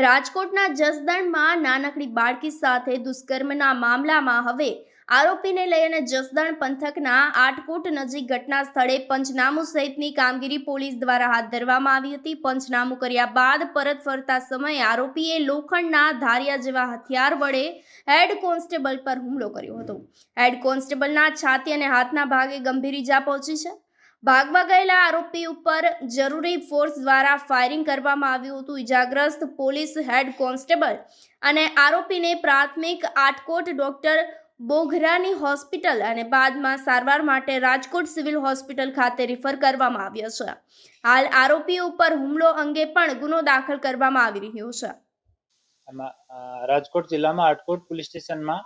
રાજકોટના જસદણમાં નાનકડી બાળકી સાથે દુષ્કર્મના મામલામાં હવે આરોપીને લઈ અને જસદણ પંથકના આટકોટ નજીક ઘટના સ્થળે પંચનામું સહિતની કામગીરી પોલીસ દ્વારા હાથ ધરવામાં આવી હતી। પંચનામું કર્યા બાદ પરત ફરતા સમયે આરોપીએ લોખંડના ધારિયા જેવા હથિયાર વડે હેડ કોન્સ્ટેબલ પર હુમલો કર્યો હતો। હેડ કોન્સ્ટેબલના છાતી અને હાથના ભાગે ગંભીર ઈજા પહોંચી છે। ભાગવા ગયેલા આરોપી ઉપર જરૂરી ફોર્સ દ્વારા ફાયરિંગ કરવામાં આવ્યું હતું। ઈજાગ્રસ્ત પોલીસ હેડ કોન્સ્ટેબલ અને આરોપીને પ્રાથમિક આટકોટ ડોક્ટર બોઘરાની હોસ્પિટલ અને બાદમાં સારવાર માટે રાજકોટ સિવિલ હોસ્પિટલ ખાતે રિફર કરવામાં આવ્યા છે। હાલ આરોપી ઉપર હુમલો અંગે પણ ગુનો દાખલ કરવામાં આવી રહ્યો છે। રાજકોટ જિલ્લામાં આટકોટ પોલીસ સ્ટેશનમાં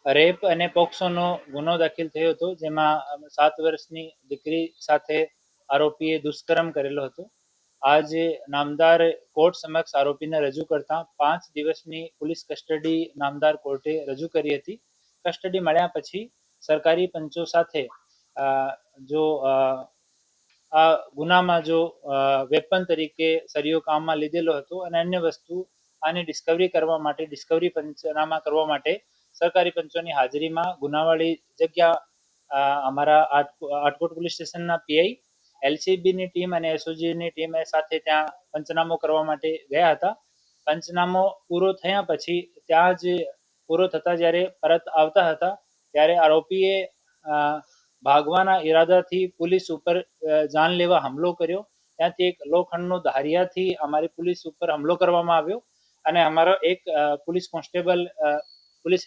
રેપ અને પોક્સોનો ગુનો દાખલ થયો હતો, જેમાં 7 વર્ષની દીકરી સાથે આરોપીએ દુષ્કર્મ કરેલો હતો। આજે નામદાર કોર્ટ સમક્ષ આરોપીને રજૂ કરતા 5 દિવસની પોલીસ કસ્ટડી નામદાર કોર્ટે રજૂ કરી હતી। કસ્ટડી મળ્યા પછી સરકારી પંચો સાથે આ ગુનામાં જો વેપન તરીકે સરિયો કામમાં લીધેલો હતો અને અન્ય વસ્તુ આની ડિસ્કવરી કરવા માટે ડિસ્કવરી પંચનામા કરવા માટે સરકારી પંચોની હાજરીમાં ગુનાવાળી જગ્યા અમારા આટકોટ પોલીસ સ્ટેશનના પીઆઈ, એલસીબીની ટીમ અને એસઓજીની ટીમ સાથે ત્યાં પંચનામો કરવા માટે ગયા હતા। પંચનામો પૂરો થયા પછી ત્યાં જ પૂરો થતા જ્યારે પરત આવતા હતા ત્યારે આરોપીએ ભાગવાના ઈરાદાથી પોલીસ ઉપર જાનલેવા હુમલો કર્યો। ત્યાંથી એક લોખંડનો ધારિયાથી અમારી પોલીસ ઉપર હુમલો કરવામાં આવ્યો અને અમારો એક પોલીસ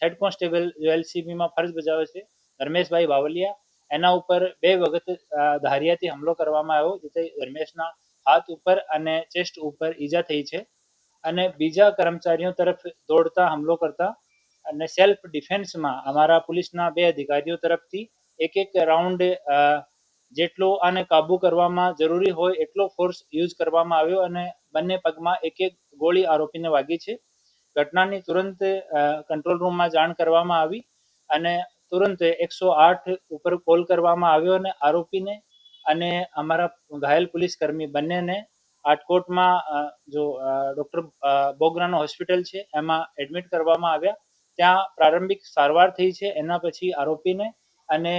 હેડ કોન્સ્ટેબલ જો એલસીબીમાં ફરજ બજાવે છે ધર્મેશભાઈ બાવલિયા, એના ઉપર 2 વખત ધારિયાથી હુમલો કરવામાં આવ્યો, જેથી ધર્મેશના હાથ ઉપર અને ચેસ્ટ ઉપર ઈજા થઈ છે અને બીજા કર્મચારીઓ તરફ દોડતા હુમલો કરતા અને સેલ્ફ ડિફેન્સમાં અમારા પોલીસના 2 અધિકારીઓ તરફથી એક રાઉન્ડ જેટલો આને કાબુ કરવામાં જરૂરી હોય એટલો ફોર્સ યુઝ કરવામાં આવ્યો અને બંને પગમાં એક ગોળી આરોપીને વાગી છે। ઘટનાની તુરંત કંટ્રોલ રૂમમાં જાણ કરવામાં આવી અને તુરંત 108 ઉપર કોલ કરવામાં આવ્યો અને આરોપીને અને અમારા ઘાયલ પોલીસ કર્મી બંનેને આટકોટમાં જો ડોક્ટર બોગરાનો હોસ્પિટલ છે એમાં એડમિટ કરવામાં આવ્યા। ત્યાં પ્રારંભિક સારવાર થઈ છે। એના પછી આરોપીને અને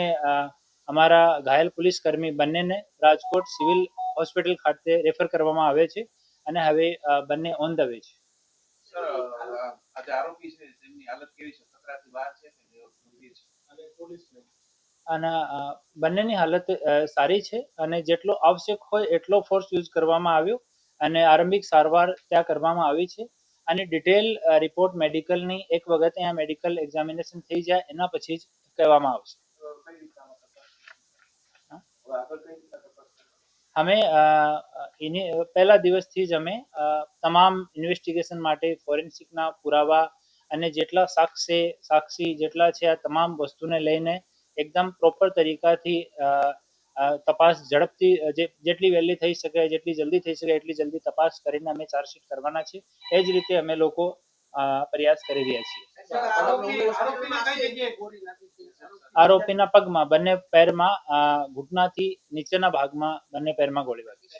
અમારા ઘાયલ પોલીસ કર્મી બંનેને રાજકોટ સિવિલ હોસ્પિટલ ખાતે રેફર કરવામાં આવે છે અને હવે બંને ઓન ધ વે છે। અને બંનેની હાલત સારી છે અને જેટલો આવશ્યક હોય એટલો ફોર્સ યુઝ કરવામાં આવ્યો અને આરંભિક સારવાર ત્યાં કરવામાં આવી છે અને ડિટેલ રિપોર્ટ મેડિકલની એક વખત અહીંયા મેડિકલ એક્ઝામિનેશન થઈ જાય એના પછી જ કહેવામાં આવશે। અમે પહેલા દિવસથી જ અમે તમામ ઇન્વેસ્ટિગેશન માટે ફોરેન્સિકના પુરાવા અને જેટલા સાક્ષી જેટલા છે આ તમામ વસ્તુને લઈને એકદમ પ્રોપર તરીકાથી તપાસ ઝડપથી જેટલી વહેલી થઈ શકે જેટલી જલ્દી થઈ શકે એટલી જલ્દી તપાસ કરીને અમે ચાર્જશીટ કરવાના છે। એ જ રીતે અમે લોકો પ્રયાસ કરી રહ્યા છીએ। આરોપીના પગમાં, બંને પેરમાં, ઘૂંટણાથી નીચેના ભાગમાં બંને પેરમાં ગોળી વાગી છે।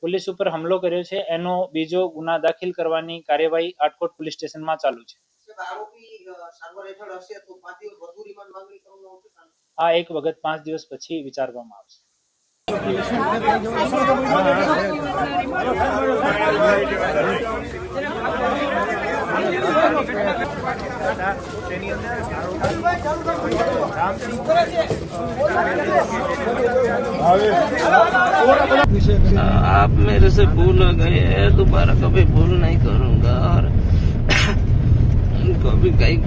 પોલીસ ઉપર હુમલો કર્યો છે એનો બીજો ગુના દાખલ કરવાની કાર્યવાહી આટકોટ પોલીસ સ્ટેશનમાં ચાલુ છે। આ એક વખત 5 દિવસ પછી વિચારવામાં આવશે। आप मेरे से भूल गए हैं, दोबारा कभी भूल नहीं करूंगा और कभी कहीं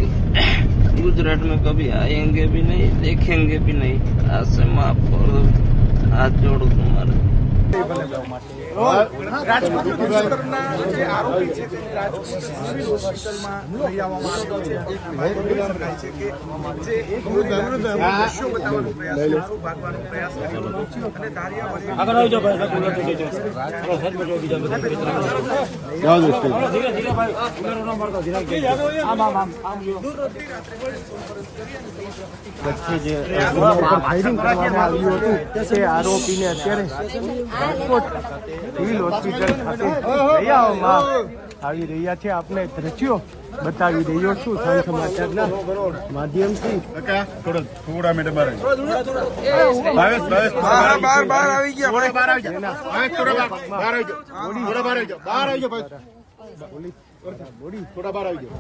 गुजरात में कभी आएंगे भी नहीं, देखेंगे भी नहीं। आज से माफ कर दो, हाथ जोड़ो तुम्हारे। ફાયરિંગ કરવામાં આવ્યું હતું તે આરોપીને અત્યારે રાજકોટ સિવિલ હોસ્પિટલ ખાતે લઈ આવો માં આવી રહ્યા છે. આપને દ્રશ્યો બતાવી રહ્યો છું સાંજ સમાચારના માધ્યમથી. થોડા મિનિટ બાર આવી ગયા.